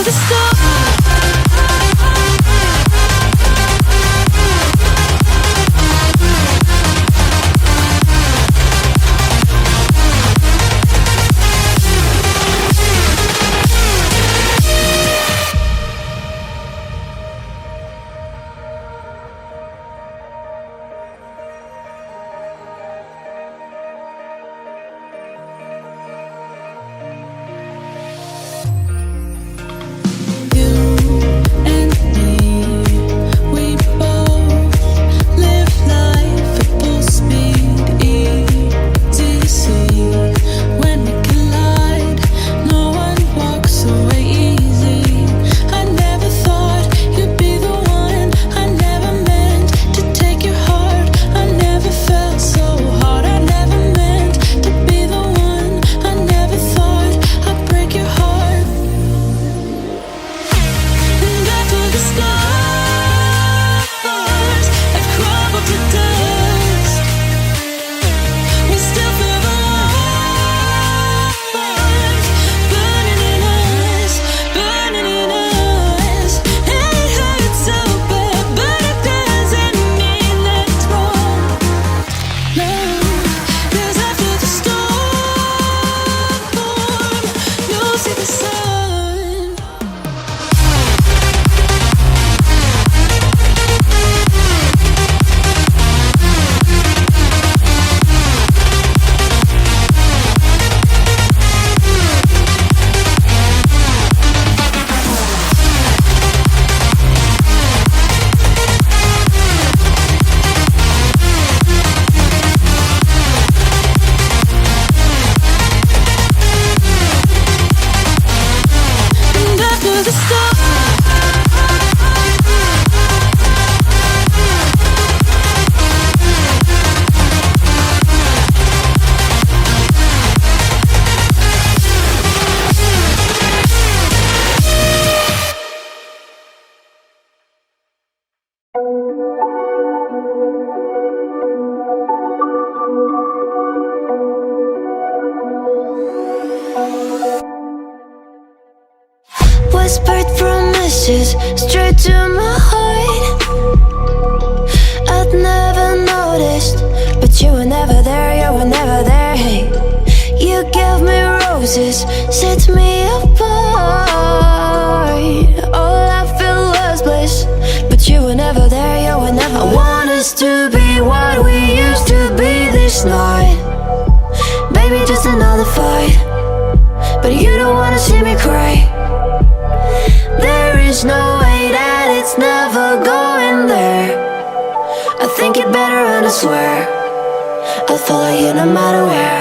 the stars. Whispered promises straight to my heart. I'd never noticed, but you were never there, you were never there. Hey, you gave me roses, set me apart. All I feel was bliss, but you were never there, you were never there. I want us to be what we used to be this night. Baby, just another fight, but you don't wanna see me cry. There is no way that it's never going there. I think it better and I swear I'll follow you no matter where.